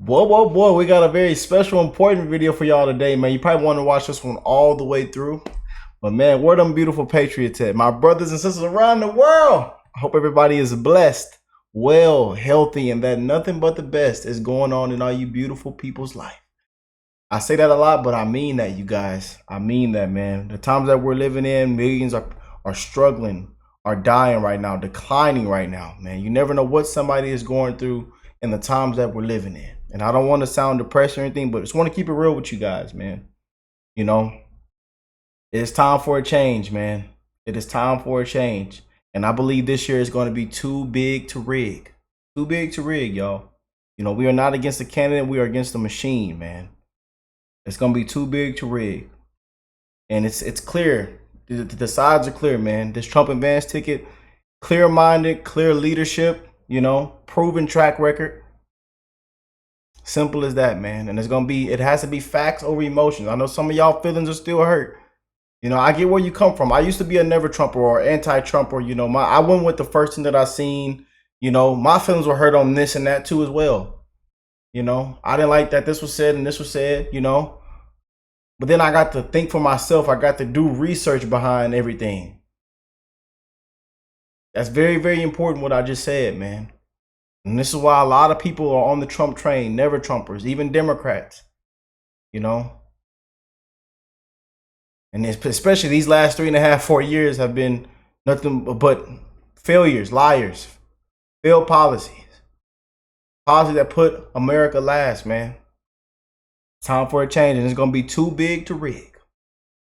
Boy, we got a very special, important video for y'all today, man. You probably want to watch this one all the way through. But man, where them beautiful patriots at? My brothers and sisters around the world. I hope everybody is blessed, well, healthy, and that nothing but the best is going on in all you beautiful people's life. I say that a lot, but I mean that, you guys. I mean that, man. The times that we're living in, millions are struggling, are dying right now, declining right now, man. You never know what somebody is going through in the times that we're living in. And I don't want to sound depressed or anything, but just want to keep it real with you guys, man. You know, it's time for a change, man. It is time for a change. And I believe this year is going to be too big to rig. Too big to rig, y'all. You know, we are not against the candidate. We are against the machine, man. It's going to be too big to rig. And it's clear. The sides are clear, man. This Trump and Vance ticket, clear-minded, clear leadership, you know, proven track record. Simple as that, man. And it has to be facts over emotions. I know some of y'all feelings are still hurt. You know, I get where you come from. I used to be a never Trumper or anti-Trumper. You know, I went with the first thing that I seen. You know, my feelings were hurt on this and that too as well. You know, I didn't like that this was said and this was said, you know. But then I got to think for myself. I got to do research behind everything. That's very, very important what I just said, man. And this is why a lot of people are on the Trump train, never Trumpers, even Democrats, you know. And especially these last 3.5, 4 years have been nothing but failures, liars, failed policies. Policies that put America last, man. Time for a change, and it's going to be too big to rig.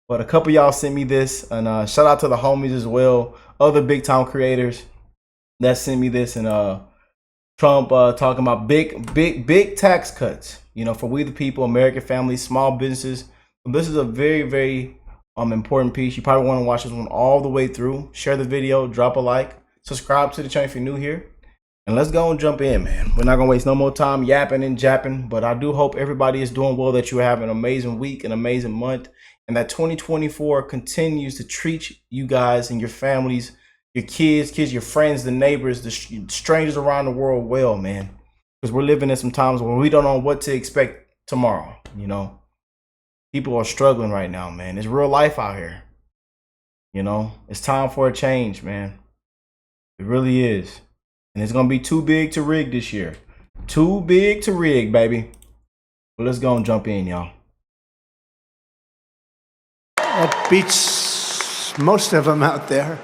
But a couple of y'all sent me this, and shout out to the homies as well, other big time creators that sent me this, and Trump talking about big tax cuts, you know, for we the people, American families, small businesses. This is a very, very important piece. You probably want to watch this one all the way through. Share the video, drop a like, subscribe to the channel if you're new here, and let's go and jump in, man. We're not gonna waste no more time yapping and japping, but I do hope everybody is doing well, that you have an amazing week, an amazing month, and that 2024 continues to treat you guys and your families, your kids, your friends, the neighbors, the strangers around the world well, man. Because we're living in some times where we don't know what to expect tomorrow, you know. People are struggling right now, man. It's real life out here. You know, it's time for a change, man. It really is. And it's going to be too big to rig this year. Too big to rig, baby. But let's go and jump in, y'all. That beats most of them out there.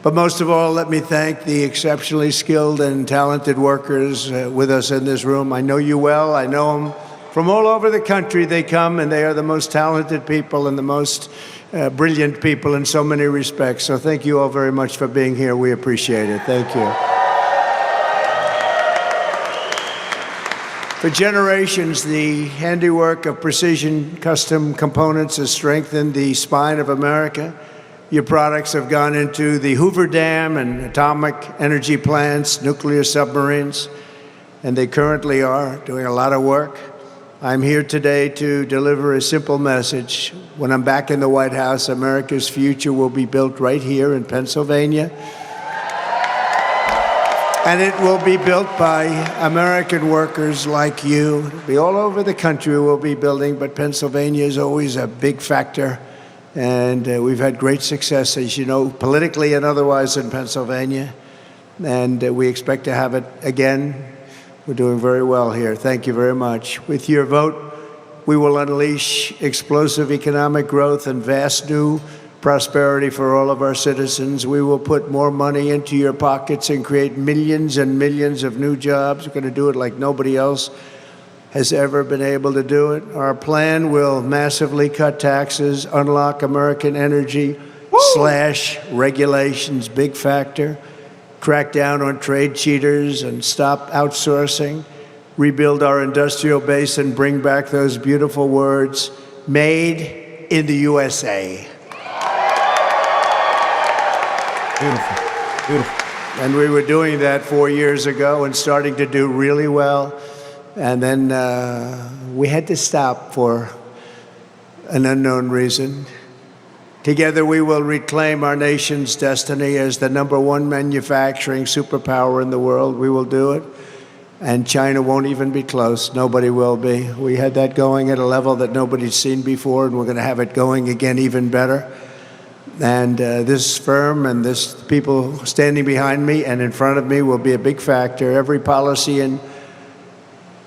But most of all, let me thank the exceptionally skilled and talented workers with us in this room. I know you well. I know them from all over the country. They come, and they are the most talented people and the most brilliant people in so many respects. So thank you all very much for being here. We appreciate it. Thank you. For generations, the handiwork of precision custom components has strengthened the spine of America. Your products have gone into the Hoover Dam and atomic energy plants, nuclear submarines, and they currently are doing a lot of work. I'm here today to deliver a simple message. When I'm back in the White House, America's future will be built right here in Pennsylvania. And it will be built by American workers like you. It'll be all over the country we'll be building, but Pennsylvania is always a big factor. And we've had great success, as you know, politically and otherwise in Pennsylvania. And we expect to have it again. We're doing very well here. Thank you very much. With your vote, we will unleash explosive economic growth and vast new prosperity for all of our citizens. We will put more money into your pockets and create millions and millions of new jobs. We're going to do it like nobody else has ever been able to do it. Our plan will massively cut taxes, unlock American energy, slash regulations, big factor, crack down on trade cheaters and stop outsourcing, rebuild our industrial base and bring back those beautiful words, made in the USA. Beautiful, beautiful. And we were doing that 4 years ago and starting to do really well. And then we had to stop for an unknown reason. Together we will reclaim our nation's destiny as the #1 manufacturing superpower in the world. We will do it. and China won't even be close. Nobody will be. We had that going at a level that nobody's seen before, and we're going to have it going again even better. And this firm and this people standing behind me and in front of me will be a big factor. Every policy in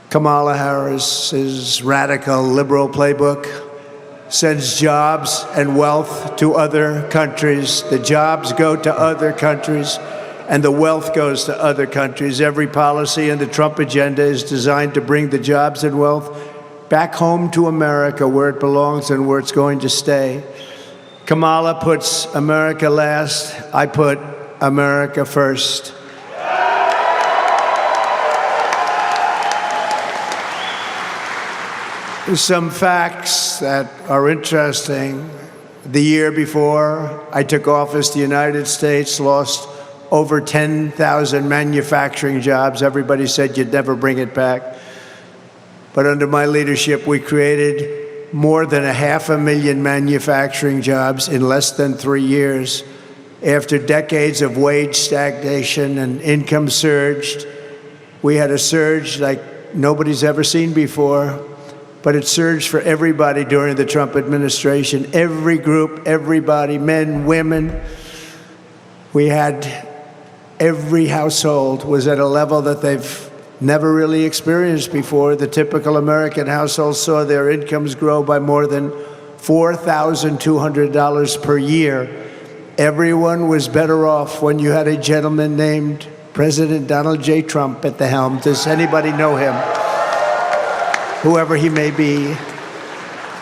Kamala Harris's radical liberal playbook sends jobs and wealth to other countries. The jobs go to other countries, and the wealth goes to other countries. Every policy in the Trump agenda is designed to bring the jobs and wealth back home to America, where it belongs and where it's going to stay. Kamala puts America last. I put America first. Some facts that are interesting. The year before I took office, the United States lost over 10,000 manufacturing jobs. Everybody said you'd never bring it back. But under my leadership, we created more than 500,000 manufacturing jobs in less than 3 years. After decades of wage stagnation and income surged, we had a surge like nobody's ever seen before. But it surged for everybody during the Trump administration. Every group, everybody, men, women. We had every household was at a level that they've never really experienced before. The typical American household saw their incomes grow by more than $4,200 per year. Everyone was better off when you had a gentleman named President Donald J. Trump at the helm. Does anybody know him? Whoever he may be.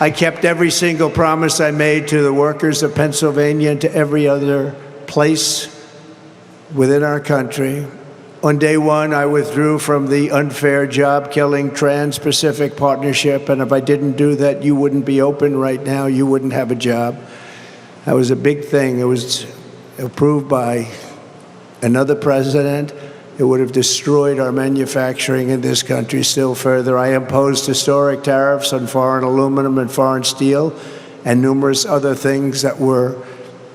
I kept every single promise I made to the workers of Pennsylvania and to every other place within our country. On day one, I withdrew from the unfair job-killing Trans-Pacific Partnership, and if I didn't do that, you wouldn't be open right now. You wouldn't have a job. That was a big thing. It was approved by another president. It would have destroyed our manufacturing in this country still further. I imposed historic tariffs on foreign aluminum and foreign steel and numerous other things that were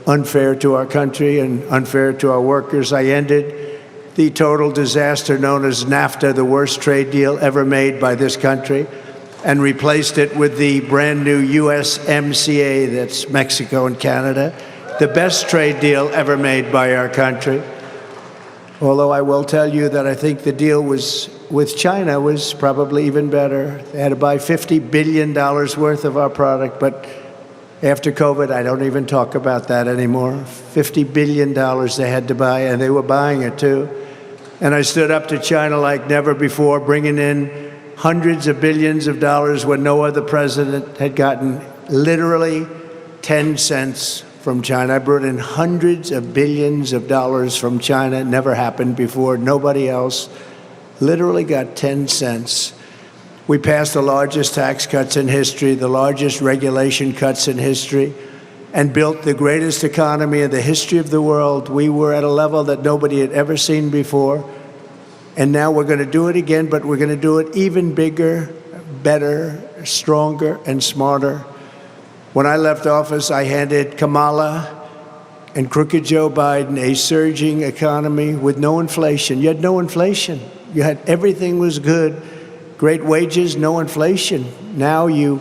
unfair to our country and unfair to our workers. I ended the total disaster known as NAFTA, the worst trade deal ever made by this country, and replaced it with the brand new USMCA, that's Mexico and Canada, the best trade deal ever made by our country. Although I will tell you that I think the deal with China was probably even better. They had to buy $50 billion worth of our product, but after COVID, I don't even talk about that anymore. $50 billion they had to buy, and they were buying it too. And I stood up to China like never before, bringing in hundreds of billions of dollars when no other president had gotten literally 10 cents from China. I brought in hundreds of billions of dollars from China. It never happened before. Nobody else literally got 10 cents. We passed the largest tax cuts in history, the largest regulation cuts in history, and built the greatest economy in the history of the world. We were at a level that nobody had ever seen before. And now we're going to do it again, but we're going to do it even bigger, better, stronger, and smarter. When I left office, I handed Kamala and crooked Joe Biden a surging economy with no inflation. You had no inflation. You had everything was good. Great wages, no inflation. Now you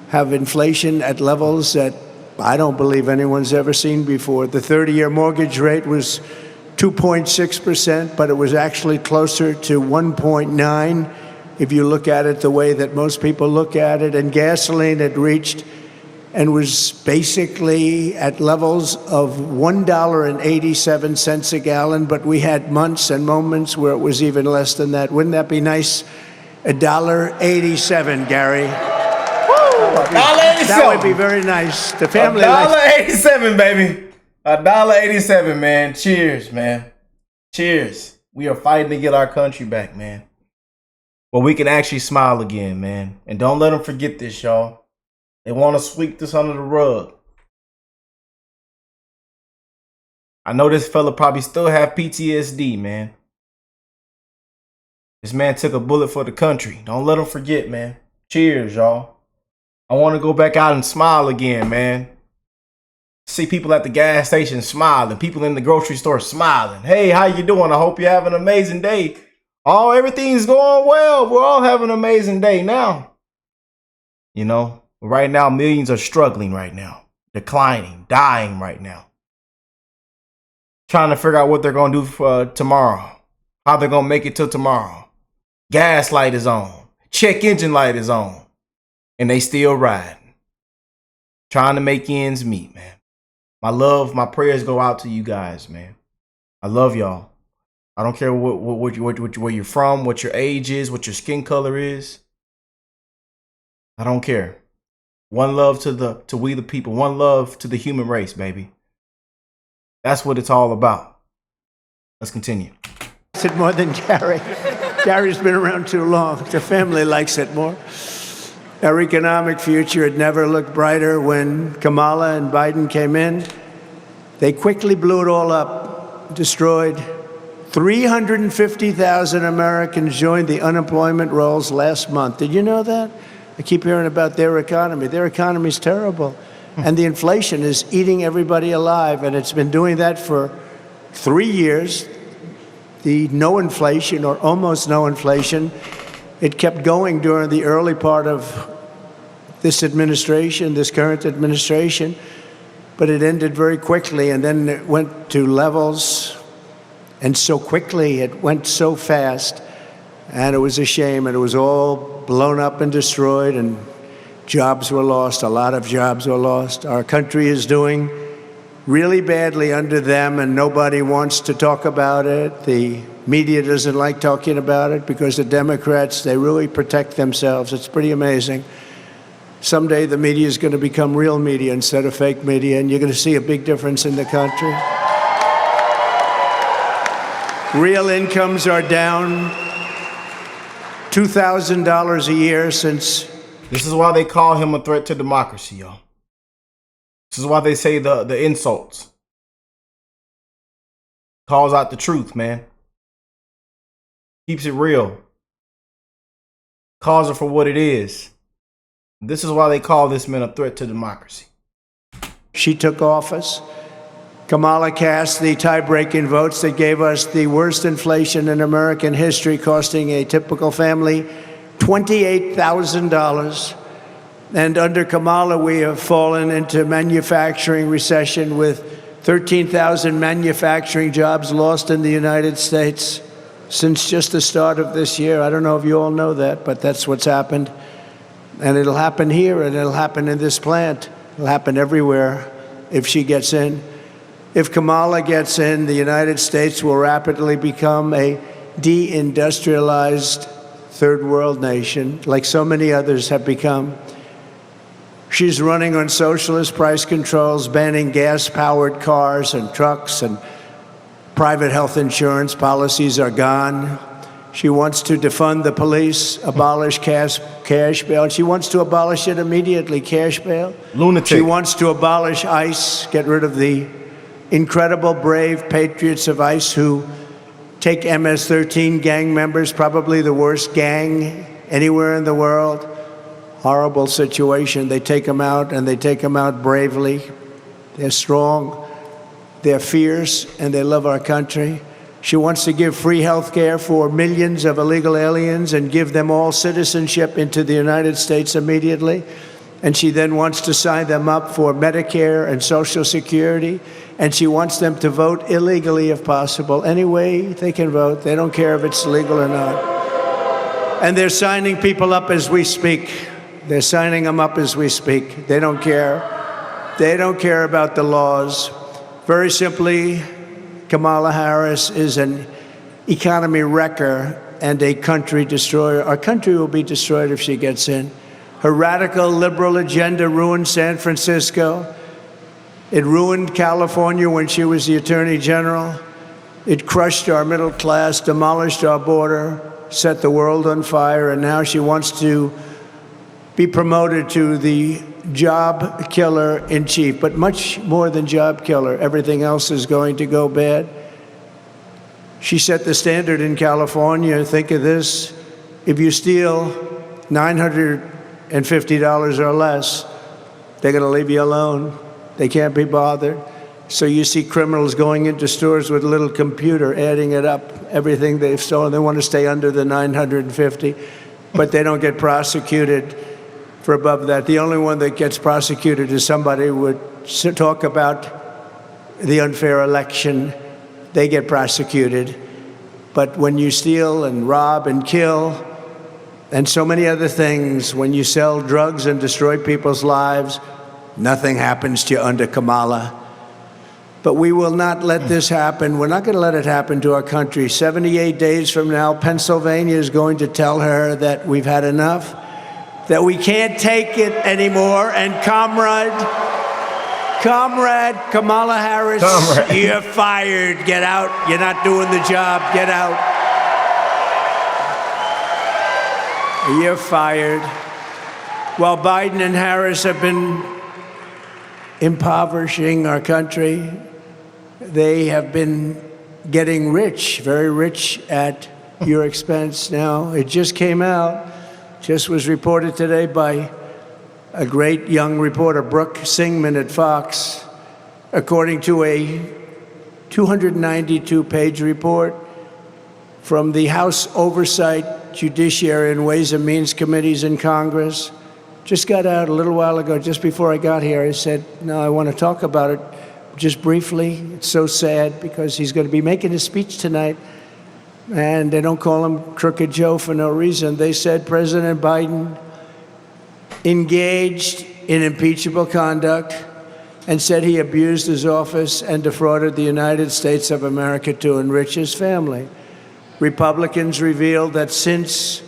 have inflation at levels that I don't believe anyone's ever seen before. The 30-year mortgage rate was 2.6%, but it was actually closer to 1.9 if you look at it the way that most people look at it. And gasoline had reached and was basically at levels of $1.87 a gallon, but we had months and moments where it was even less than that. Wouldn't that be nice? $1.87, Gary. $1.87. That would be very nice. The family $1.87, baby. $1.87, man. Cheers, man. Cheers. We are fighting to get our country back, man. Well, we can actually smile again, man. And don't let them forget this, y'all. They want to sweep this under the rug. I know this fella probably still have PTSD, man. This man took a bullet for the country. Don't let him forget, man. Cheers, y'all. I want to go back out and smile again, man. See people at the gas station smiling. People in the grocery store smiling. Hey, how you doing? I hope you have an amazing day. Oh, everything's going well. We're all having an amazing day now. You know, right now, millions are struggling right now, declining, dying right now. Trying to figure out what they're going to do for tomorrow, how they're going to make it till tomorrow. Gas light is on, check engine light is on, and they still riding. Trying to make ends meet, man. My love, my prayers go out to you guys, man. I love y'all. I don't care where you're from, what your age is, what your skin color is. I don't care. One love to we the people. One love to the human race, baby. That's what it's all about. Let's continue. It more than Gary. Gary's been around too long. The family likes it more. Our economic future had never looked brighter when Kamala and Biden came in. They quickly blew it all up, destroyed. 350,000 Americans joined the unemployment rolls last month. Did you know that? I keep hearing about their economy. Their economy is terrible. And the inflation is eating everybody alive, and it's been doing that for 3 years. The no inflation, or almost no inflation, it kept going during the early part of this administration, this current administration, but it ended very quickly, and then it went to levels, and so quickly, it went so fast, and it was a shame, and it was all blown up and destroyed, and jobs were lost. A lot of jobs were lost. Our country is doing really badly under them, and nobody wants to talk about it. The media doesn't like talking about it because the Democrats, they really protect themselves. It's pretty amazing. Someday the media is going to become real media instead of fake media, and you're going to see a big difference in the country. Real incomes are down $2,000 a year since. This is why they call him a threat to democracy, y'all. This is why they say the insults. Calls out the truth, man. Keeps it real. Calls it for what it is. This is why they call this man a threat to democracy. She took office. Kamala cast the tie-breaking votes that gave us the worst inflation in American history, costing a typical family $28,000. And under Kamala, we have fallen into manufacturing recession with 13,000 manufacturing jobs lost in the United States since just the start of this year. I don't know if you all know that, but that's what's happened. And it'll happen here, and it'll happen in this plant. It'll happen everywhere if she gets in. If Kamala gets in, the United States will rapidly become a deindustrialized third world nation, like so many others have become. She's running on socialist price controls, banning gas-powered cars and trucks, and private health insurance policies are gone. She wants to defund the police, abolish cash bail. She wants to abolish it immediately, cash bail. Lunatic. She wants to abolish ICE, get rid of the incredible, brave patriots of ICE who take MS-13 gang members, probably the worst gang anywhere in the world. Horrible situation. They take them out, and they take them out bravely. They're strong, they're fierce, and they love our country. She wants to give free health care for millions of illegal aliens and give them all citizenship into the United States immediately. And she then wants to sign them up for Medicare and Social Security. And she wants them to vote illegally if possible. Any way they can vote. They don't care if it's legal or not. And they're signing people up as we speak. They're signing them up as we speak. They don't care. They don't care about the laws. Very simply, Kamala Harris is an economy wrecker and a country destroyer. Our country will be destroyed if she gets in. Her radical liberal agenda ruined San Francisco. It ruined California when she was the Attorney General. It crushed our middle class, demolished our border, set the world on fire, and now she wants to be promoted to the job killer in chief. But much more than job killer, everything else is going to go bad. She set the standard in California. Think of this. If you steal $950 or less, they're going to leave you alone. They can't be bothered. So you see criminals going into stores with a little computer, adding it up, everything they've stolen. They want to stay under the 950, but they don't get prosecuted for above that. The only one that gets prosecuted is somebody who would talk about the unfair election. They get prosecuted. But when you steal and rob and kill and so many other things, when you sell drugs and destroy people's lives, nothing happens to you under Kamala. But we will not let this happen. We're not going to let it happen to our country. 78 days from now, Pennsylvania is going to tell her that we've had enough, that we can't take it anymore. And comrade Kamala Harris, you're fired. Get out. You're not doing the job. Get out. You're fired. While Biden and Harris have been impoverishing our country, they have been getting rich, very rich at your expense. Now, it just came out, just was reported today by a great young reporter, Brooke Singman at Fox, according to a 292-page report from the House Oversight, Judiciary, and Ways and Means Committees in Congress. Just got out a little while ago, just before I got here. I said, no, I want to talk about it just briefly. It's so sad because he's going to be making a speech tonight, and they don't call him Crooked Joe for no reason. They said President Biden engaged in impeachable conduct and said he abused his office and defrauded the United States of America to enrich his family. Republicans revealed that since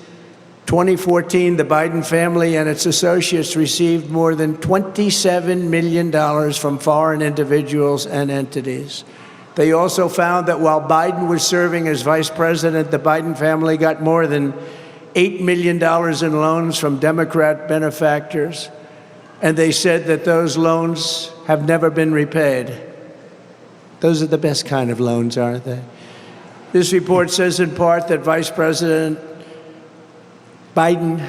2014, the Biden family and its associates received more than $27 million from foreign individuals and entities. They also found that while Biden was serving as vice president, the Biden family got more than $8 million in loans from Democrat benefactors, and they said that those loans have never been repaid. Those are the best kind of loans, aren't they? This report says in part that Vice President Biden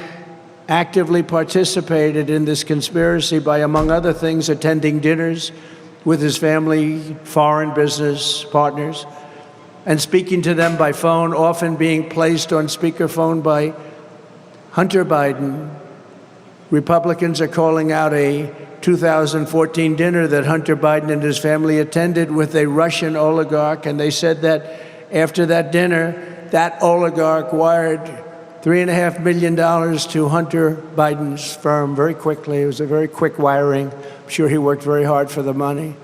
actively participated in this conspiracy by, among other things, attending dinners with his family, foreign business partners, and speaking to them by phone, often being placed on speakerphone by Hunter Biden. Republicans are calling out a 2014 dinner that Hunter Biden and his family attended with a Russian oligarch, and they said that after that dinner, that oligarch wired $3.5 million to Hunter Biden's firm very quickly. It was a very quick wiring. I'm sure he worked very hard for the money.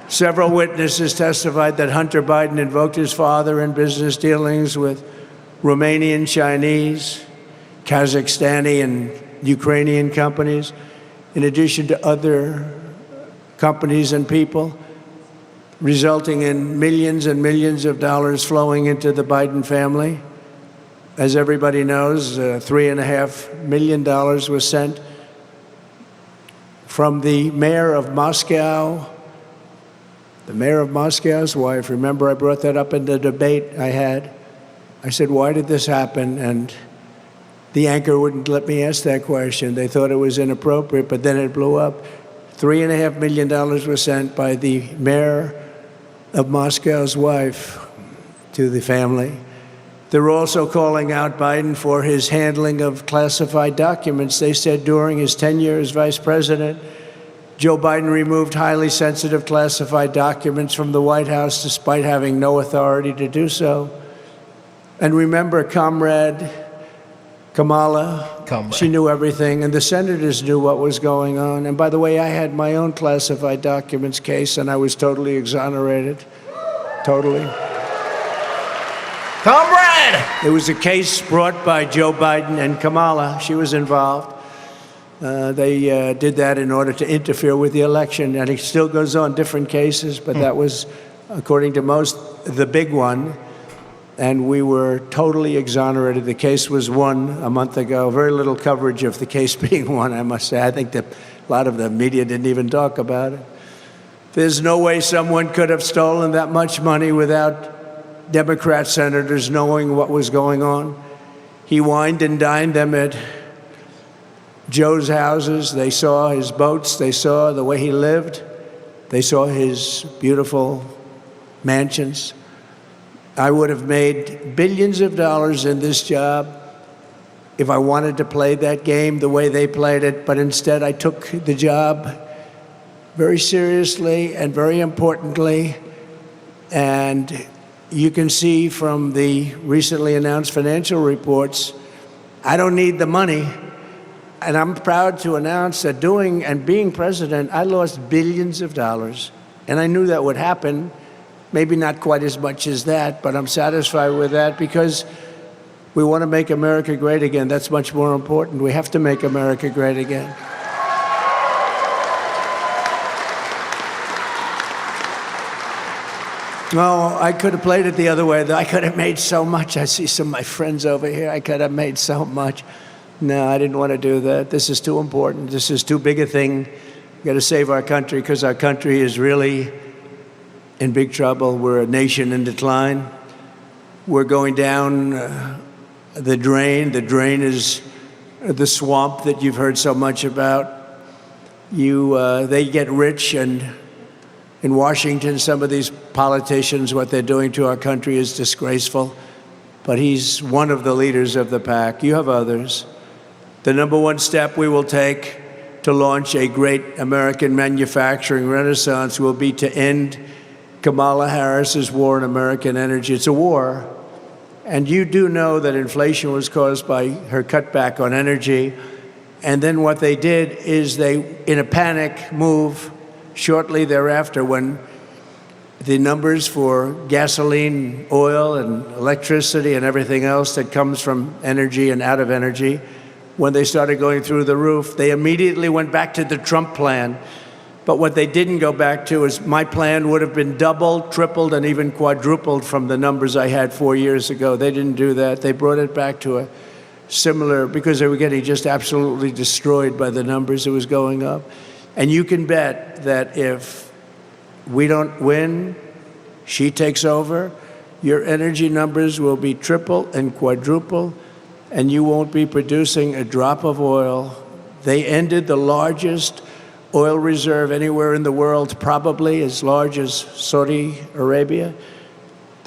Several witnesses testified that Hunter Biden invoked his father in business dealings with Romanian, Chinese, Kazakhstani, and Ukrainian companies, in addition to other companies and people, resulting in millions and millions of dollars flowing into the Biden family. As everybody knows, $3.5 million was sent from the mayor of Moscow, the mayor of Moscow's wife. Remember, I brought that up in the debate I had. I said, why did this happen? And the anchor wouldn't let me ask that question. They thought it was inappropriate, but then it blew up. $3.5 million was sent by the mayor of Moscow's wife to the family. They're also calling out Biden for his handling of classified documents. They said during his tenure as vice president, Joe Biden removed highly sensitive classified documents from the White House despite having no authority to do so. And remember, Comrade Kamala, she knew everything, and the senators knew what was going on. And by the way, I had my own classified documents case, and I was totally exonerated. Totally. Comrade! It was a case brought by Joe Biden and Kamala. She was involved. They did that in order to interfere with the election, and it still goes on, different cases, but that was, according to most, the big one. And we were totally exonerated. The case was won a month ago. Very little coverage of the case being won, I must say. I think that a lot of the media didn't even talk about it. There's no way someone could have stolen that much money without Democrat senators knowing what was going on. He wined and dined them at Joe's houses. They saw his boats. They saw the way he lived. They saw his beautiful mansions. I would have made billions of dollars in this job if I wanted to play that game the way they played it, but instead I took the job very seriously and very importantly. And you can see from the recently announced financial reports, I don't need the money. And I'm proud to announce that doing and being president, I lost billions of dollars. And I knew that would happen. Maybe not quite as much as that, but I'm satisfied with that because we want to make America great again. That's much more important. We have to make America great again. No, I could have played it the other way. I could have made so much. I see some of my friends over here. I could have made so much. No, I didn't want to do that. This is too important. This is too big a thing. We've got to save our country because our country is really in big trouble. We're a nation in decline. We're going down the drain. The drain is the swamp that you've heard so much about. They get rich, and in Washington, some of these politicians, what they're doing to our country is disgraceful. But he's one of the leaders of the pack. You have others. The number one step we will take to launch a great American manufacturing renaissance will be to end Kamala Harris's war on American energy. It's a war. And you do know that inflation was caused by her cutback on energy. And then what they did is they, in a panic move, shortly thereafter, when the numbers for gasoline, oil, and electricity and everything else that comes from energy and out of energy, when they started going through the roof, they immediately went back to the Trump plan. But what they didn't go back to is my plan would have been doubled, tripled, and even quadrupled from the numbers I had 4 years ago. They didn't do that. They brought it back to a similar, because they were getting just absolutely destroyed by the numbers. It was going up. And you can bet that if we don't win, she takes over, your energy numbers will be triple and quadruple, and you won't be producing a drop of oil. They ended the largest oil reserve anywhere in the world, probably as large as Saudi Arabia.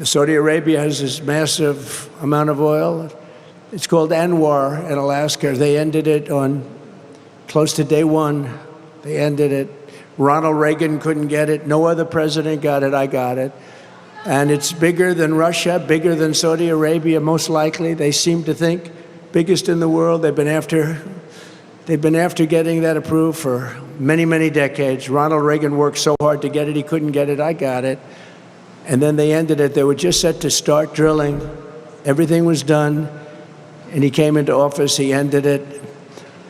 Saudi Arabia has this massive amount of oil. It's called Anwar in Alaska. They ended it on close to day one. They ended it. Ronald Reagan couldn't get it. No other president got it. I got it. And it's bigger than Russia, bigger than Saudi Arabia, most likely. They seem to think biggest in the world. They've been after getting that approved for many, many decades. Ronald Reagan worked so hard to get it, he couldn't get it. I got it. And then they ended it. They were just set to start drilling. Everything was done. And he came into office. He ended it.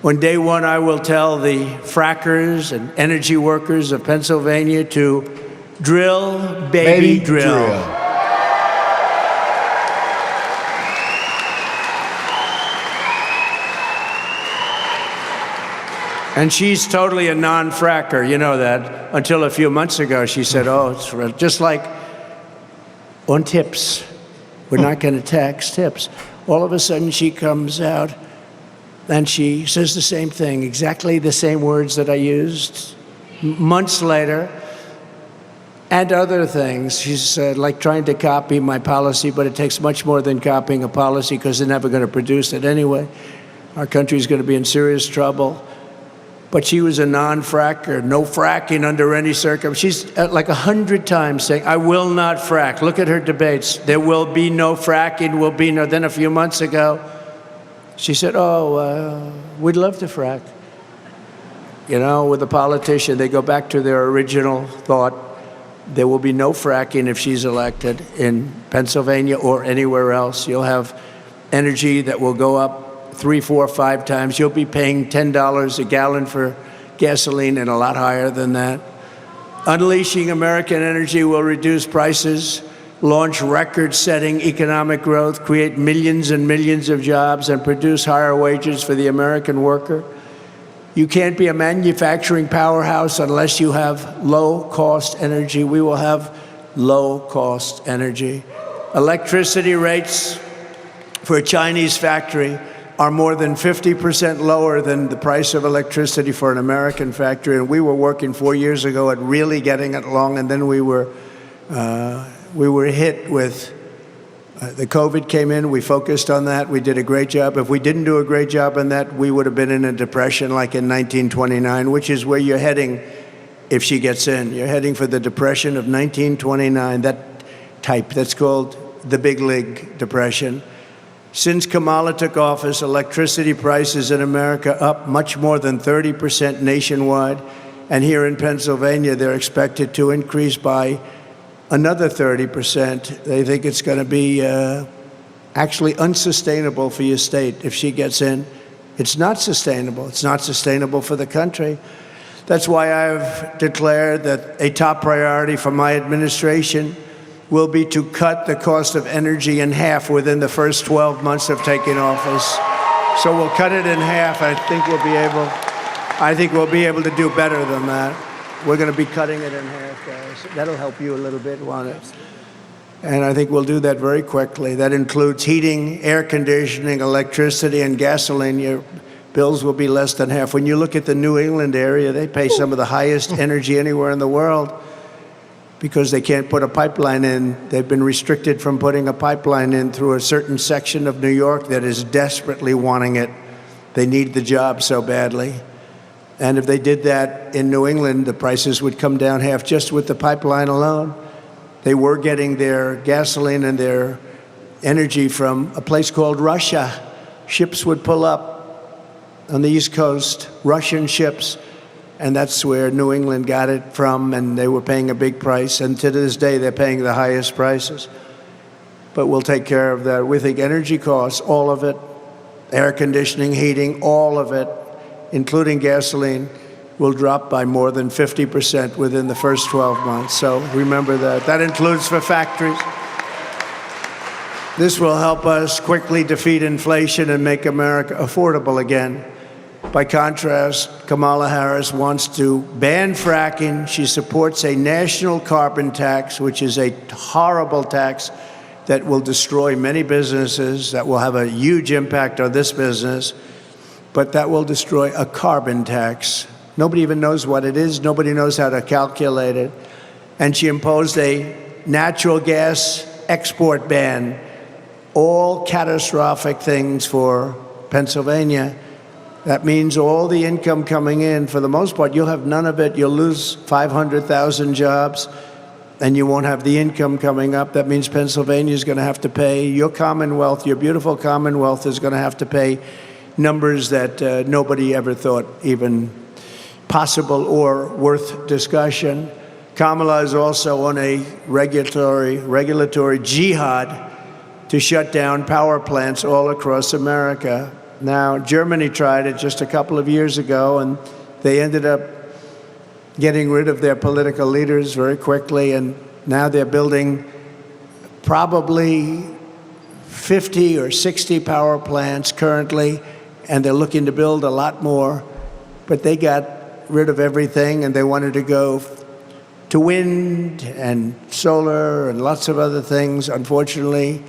On day one, I will tell the frackers and energy workers of Pennsylvania to drill, baby, drill. And she's totally a non-fracker, you know that. Until a few months ago, she said, oh, it's just like on tips. We're not going to tax tips. All of a sudden, she comes out and she says the same thing, exactly the same words that I used months later, and other things. She's like trying to copy my policy, but it takes much more than copying a policy because they're never going to produce it anyway. Our country's going to be in serious trouble. But she was a non-fracker, no fracking under any circumstances. She's like 100 times saying, I will not frack. Look at her debates. There will be no fracking, will be no. Then a few months ago, she said, we'd love to frack. You know, with a politician, they go back to their original thought. There will be no fracking if she's elected in Pennsylvania or anywhere else. You'll have energy that will go up 3, 4, 5 times. You'll be paying $10 a gallon for gasoline and a lot higher than that. Unleashing American energy will reduce prices, launch record-setting economic growth, create millions and millions of jobs, and produce higher wages for the American worker. You can't be a manufacturing powerhouse unless you have low-cost energy. We will have low-cost energy. Electricity rates for a Chinese factory are more than 50% lower than the price of electricity for an American factory. And we were working 4 years ago at really getting it along, and then we were hit with the COVID came in. We focused on that. We did a great job. If we didn't do a great job on that, we would have been in a depression like in 1929, which is where you're heading if she gets in. You're heading for the depression of 1929, that type. That's called the Big League Depression. Since Kamala took office, electricity prices in America up much more than 30% nationwide. And here in Pennsylvania, they're expected to increase by another 30%. They think it's going to be actually unsustainable for your state if she gets in. It's not sustainable. It's not sustainable for the country. That's why I've declared that a top priority for my administration will be to cut the cost of energy in half within the first 12 months of taking office. So we'll cut it in half. I think we'll be able to do better than that. We're going to be cutting it in half, guys. That'll help you a little bit, won't it? And I think we'll do that very quickly. That includes heating, air conditioning, electricity, and gasoline. Your bills will be less than half. When you look at the New England area, they pay some of the highest energy anywhere in the world because they can't put a pipeline in. They've been restricted from putting a pipeline in through a certain section of New York that is desperately wanting it. They need the job so badly. And if they did that in New England, the prices would come down half just with the pipeline alone. They were getting their gasoline and their energy from a place called Russia. Ships would pull up on the East Coast, Russian ships, and that's where New England got it from, and they were paying a big price. And to this day, they're paying the highest prices. But we'll take care of that. We think energy costs, all of it, air conditioning, heating, all of it, including gasoline, will drop by more than 50% within the first 12 months. So remember that. That includes for factories. This will help us quickly defeat inflation and make America affordable again. By contrast, Kamala Harris wants to ban fracking. She supports a national carbon tax, which is a horrible tax that will destroy many businesses, that will have a huge impact on this business. But that will destroy a carbon tax. Nobody even knows what it is. Nobody knows how to calculate it. And she imposed a natural gas export ban, all catastrophic things for Pennsylvania. That means all the income coming in, for the most part, you'll have none of it. You'll lose 500,000 jobs, and you won't have the income coming up. That means Pennsylvania is going to have to pay. Your Commonwealth, your beautiful Commonwealth, is going to have to pay numbers that nobody ever thought even possible or worth discussion. Kamala is also on a regulatory jihad to shut down power plants all across America. Now, Germany tried it just a couple of years ago, and they ended up getting rid of their political leaders very quickly, and now they're building probably 50 or 60 power plants currently, and they're looking to build a lot more. But they got rid of everything, and they wanted to go to wind and solar and lots of other things. Unfortunately,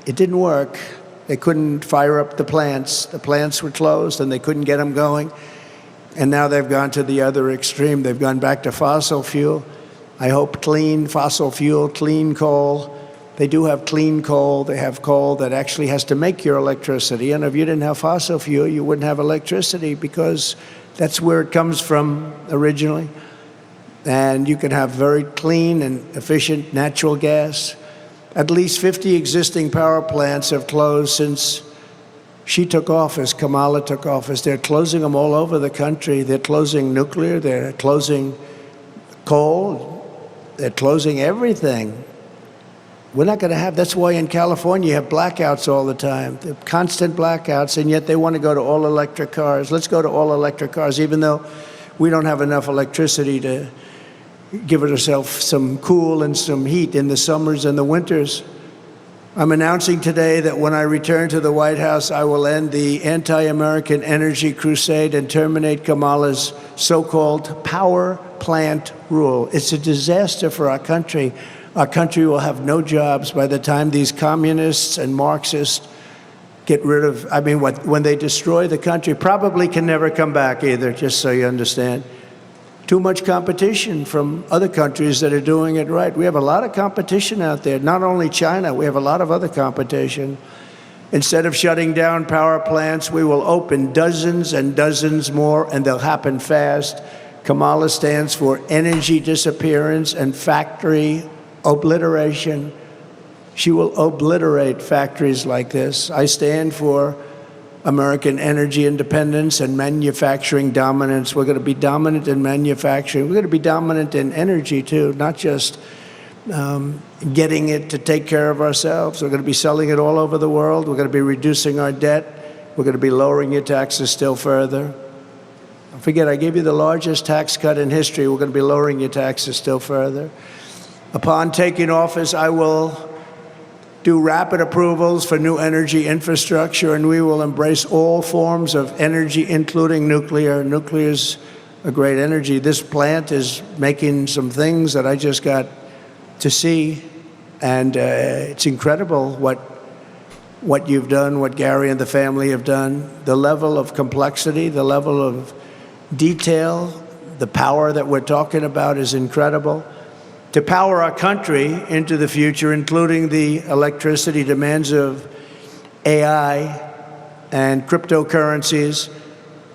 it didn't work. They couldn't fire up the plants. The plants were closed, and they couldn't get them going. And now they've gone to the other extreme. They've gone back to fossil fuel. I hope clean fossil fuel, clean coal. They do have clean coal. They have coal that actually has to make your electricity. And if you didn't have fossil fuel, you wouldn't have electricity because that's where it comes from originally. And you can have very clean and efficient natural gas. At least 50 existing power plants have closed since she took office, Kamala took office. They're closing them all over the country. They're closing nuclear. They're closing coal. They're closing everything. We're not going to have, that's why in California you have blackouts all the time, constant blackouts, and yet they want to go to all electric cars. Let's go to all electric cars, even though we don't have enough electricity to give ourselves some cool and some heat in the summers and the winters. I'm announcing today that when I return to the White House, I will end the anti-American energy crusade and terminate Kamala's so-called power plant rule. It's a disaster for our country. Our country will have no jobs by the time these communists and Marxists get rid of, I mean, when they destroy the country, probably can never come back either, just so you understand. Too much competition from other countries that are doing it right. We have a lot of competition out there, not only China, we have a lot of other competition. Instead of shutting down power plants, we will open dozens and dozens more, and they'll happen fast. Kamala stands for energy disappearance and factory obliteration. She will obliterate factories like this. I stand for American energy independence and manufacturing dominance. We're going to be dominant in manufacturing. We're going to be dominant in energy, too, not just getting it to take care of ourselves. We're going to be selling it all over the world. We're going to be reducing our debt. We're going to be lowering your taxes still further. Don't forget, I gave you the largest tax cut in history. We're going to be lowering your taxes still further. Upon taking office, I will do rapid approvals for new energy infrastructure, and we will embrace all forms of energy, including nuclear. Nuclear is a great energy. This plant is making some things that I just got to see, and it's incredible what you've done, what Gary and the family have done, the level of complexity, the level of detail, the power that we're talking about is incredible. To power our country into the future, including the electricity demands of AI and cryptocurrencies,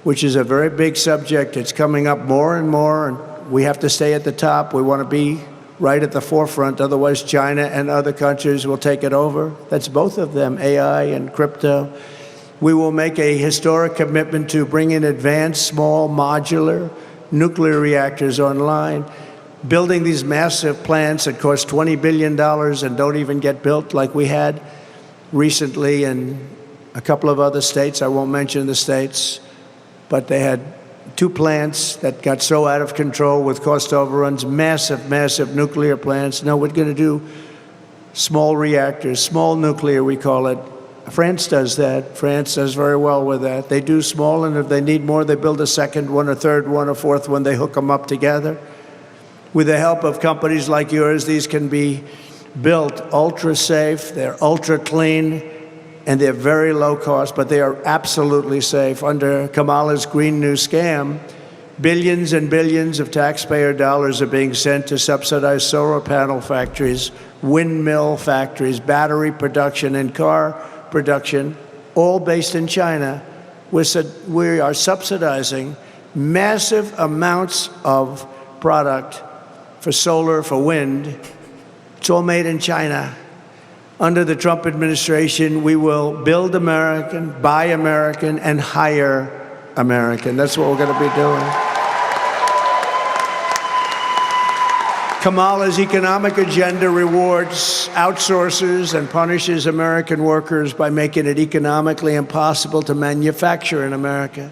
which is a very big subject. It's coming up more and more, and we have to stay at the top. We want to be right at the forefront, otherwise China and other countries will take it over. That's both of them, AI and crypto. We will make a historic commitment to bring in advanced, small, modular nuclear reactors online. Building these massive plants that cost $20 billion and don't even get built, like we had recently in a couple of other states. I won't mention the states, but they had 2 plants that got so out of control with cost overruns, massive, massive nuclear plants. No, we're going to do small reactors, small nuclear, we call it. France does that. France does very well with that. They do small, and if they need more, they build a second one, a third one, a fourth one. They hook them up together. With the help of companies like yours, these can be built ultra safe, they're ultra clean, and they're very low cost, but they are absolutely safe. Under Kamala's Green New Scam, billions and billions of taxpayer dollars are being sent to subsidize solar panel factories, windmill factories, battery production, and car production, all based in China. We are subsidizing massive amounts of product for solar, for wind. It's all made in China. Under the Trump administration, we will build American, buy American, and hire American. That's what we're going to be doing. Kamala's economic agenda rewards outsourcers and punishes American workers by making it economically impossible to manufacture in America.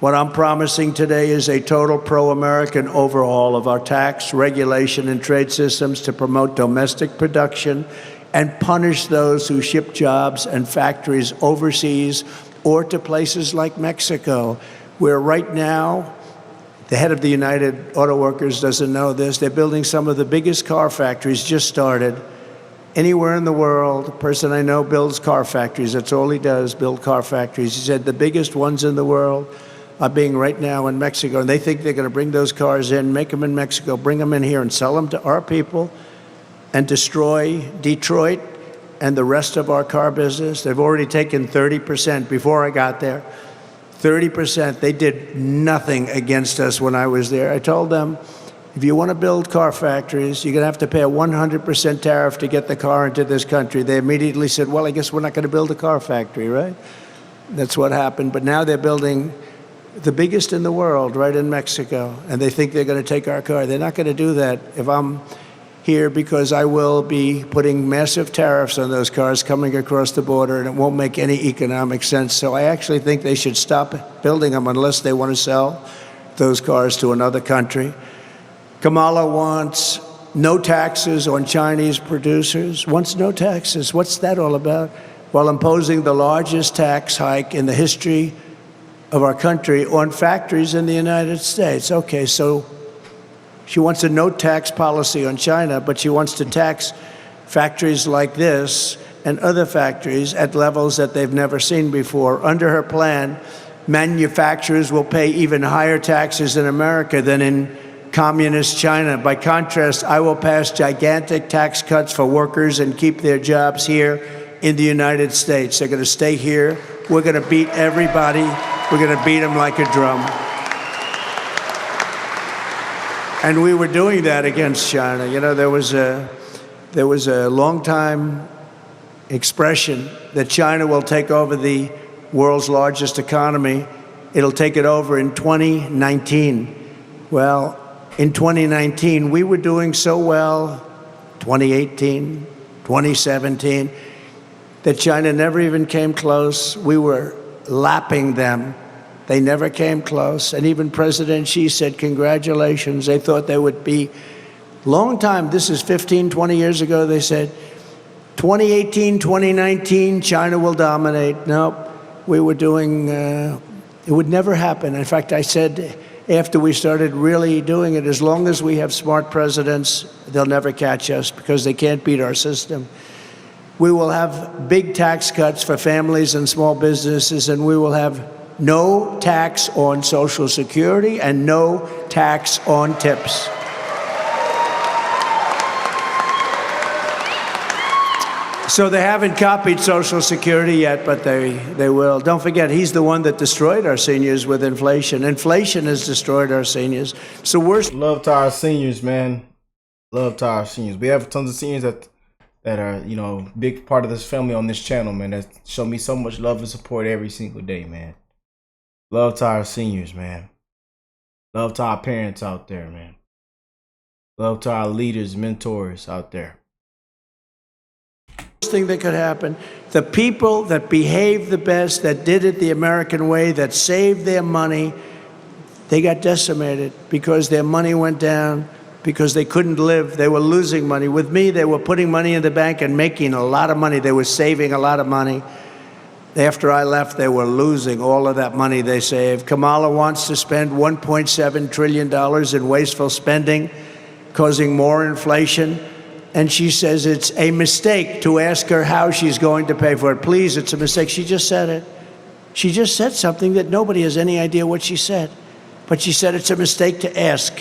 What I'm promising today is a total pro-American overhaul of our tax, regulation, and trade systems to promote domestic production and punish those who ship jobs and factories overseas or to places like Mexico, where right now, the head of the United Auto Workers doesn't know this, they're building some of the biggest car factories, just started, anywhere in the world. A person I know builds car factories. That's all he does, build car factories. He said the biggest ones in the world are being right now in Mexico, and they think they're going to bring those cars in, make them in Mexico, bring them in here, and sell them to our people, and destroy Detroit and the rest of our car business. They've already taken 30% before I got there. 30%. They did nothing against us when I was there. I told them, if you want to build car factories, you're going to have to pay a 100% tariff to get the car into this country. They immediately said, well, I guess we're not going to build a car factory, right? That's what happened. But now they're building the biggest in the world right in Mexico, and they think they're going to take our car. They're not going to do that if I'm here, because I will be putting massive tariffs on those cars coming across the border, and it won't make any economic sense. So I actually think they should stop building them unless they want to sell those cars to another country. Kamala wants no taxes on Chinese producers, wants no taxes. What's that all about? While imposing the largest tax hike in the history of our country on factories in the United States. Okay, so she wants a no tax policy on China, but she wants to tax factories like this and other factories at levels that they've never seen before. Under her plan, manufacturers will pay even higher taxes in America than in communist China. By contrast, I will pass gigantic tax cuts for workers and keep their jobs here in the United States. They're going to stay here. We're going to beat everybody. We're going to beat them like a drum. And we were doing that against China. You know, there was a long-time expression that China will take over the world's largest economy. It'll take it over in 2019. Well, in 2019, we were doing so well, 2018, 2017, that China never even came close. We were lapping them. They never came close. And even President Xi said, congratulations. They thought they would be. Long time, this is 15, 20 years ago, they said, 2018, 2019, China will dominate. Nope, we were doing, it would never happen. In fact, I said, after we started really doing it, as long as we have smart presidents, they'll never catch us because they can't beat our system. We will have big tax cuts for families and small businesses, and we will have no tax on Social Security and no tax on tips. So they haven't copied Social Security yet, but they will. Don't forget, he's the one that destroyed our seniors with inflation. Inflation has destroyed our seniors. So we're... Love to our seniors, man. Love to our seniors. We have tons of seniors that are, you know, big part of this family on this channel, man, that show me so much love and support every single day, man. Love to our seniors, man. Love to our parents out there, man. Love to our leaders, mentors out there. Thing that could happen, the people that behaved the best, that did it the American way, that saved their money, they got decimated because their money went down, because they couldn't live. They were losing money. With me, they were putting money in the bank and making a lot of money. They were saving a lot of money. After I left, they were losing all of that money they saved. Kamala wants to spend $1.7 trillion in wasteful spending, causing more inflation. And she says it's a mistake to ask her how she's going to pay for it. Please, it's a mistake. She just said it. She just said something that nobody has any idea what she said. But she said it's a mistake to ask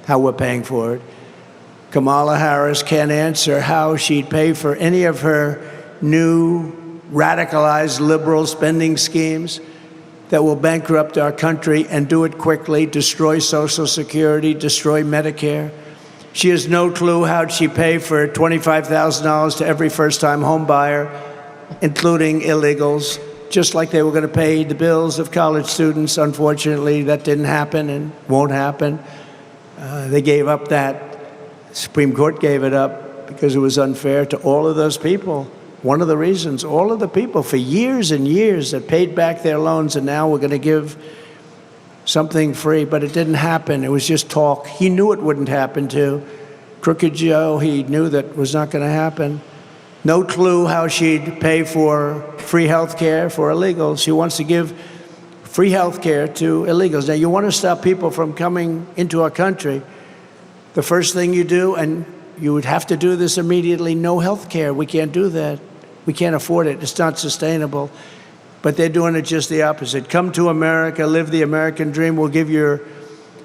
how we're paying for it. Kamala Harris can't answer how she'd pay for any of her new radicalized liberal spending schemes that will bankrupt our country and do it quickly, destroy Social Security, destroy Medicare. She has no clue how she pay for $25,000 to every first-time home buyer, including illegals, just like they were going to pay the bills of college students. Unfortunately, that didn't happen and won't happen. They gave up that. The Supreme Court gave it up because it was unfair to all of those people. One of the reasons, all of the people for years and years that paid back their loans, and now we're going to give something free, but it didn't happen. It was just talk. He knew it wouldn't happen too. Crooked Joe, he knew that was not going to happen. No clue how she'd pay for free health care for illegals. She wants to give free health care to illegals. Now, you want to stop people from coming into our country. The first thing you do, and you would have to do this immediately, no health care. We can't do that. We can't afford it. It's not sustainable. But they're doing it just the opposite. Come to America, live the American dream. We'll give your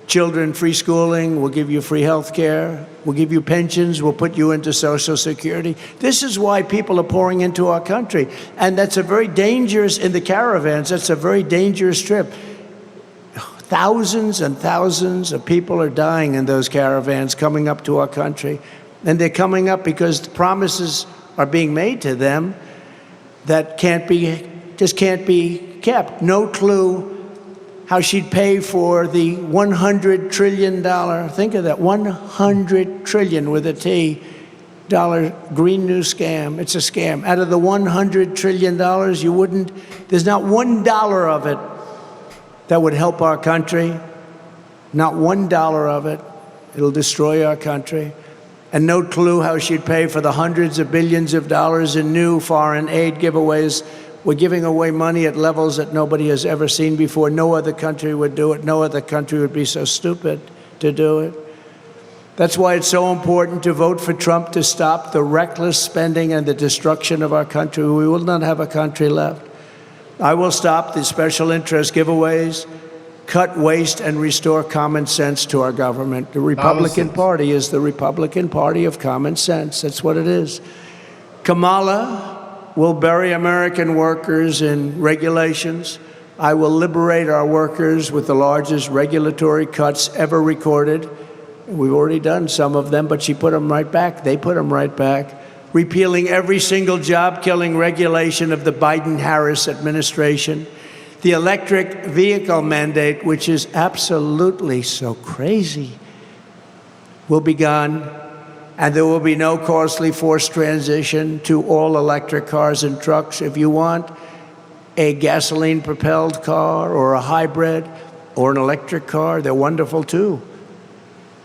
children free schooling. We'll give you free health care. We'll give you pensions. We'll put you into Social Security. This is why people are pouring into our country. And that's a very dangerous, in the caravans, that's a very dangerous trip. Thousands and thousands of people are dying in those caravans coming up to our country. And they're coming up because promises are being made to them that just can't be kept. No clue how she'd pay for the $100 trillion, think of that, $100 trillion with a T, Green New Scam. It's a scam. Out of the $100 trillion, there's not $1 of it that would help our country. Not $1 of it. It'll destroy our country. And no clue how she'd pay for the hundreds of billions of dollars in new foreign aid giveaways. We're giving away money at levels that nobody has ever seen before. No other country would do it. No other country would be so stupid to do it. That's why it's so important to vote for Trump to stop the reckless spending and the destruction of our country. We will not have a country left. I will stop the special interest giveaways, cut waste, and restore common sense to our government. The Republican Party is the Republican Party of common sense. That's what it is. Kamala will bury American workers in regulations. I will liberate our workers with the largest regulatory cuts ever recorded. We've already done some of them, but she put them right back. They put them right back. Repealing every single job-killing regulation of the Biden-Harris administration. The electric vehicle mandate, which is absolutely so crazy, will be gone, and there will be no costly forced transition to all electric cars and trucks. If you want a gasoline-propelled car or a hybrid or an electric car, they're wonderful too.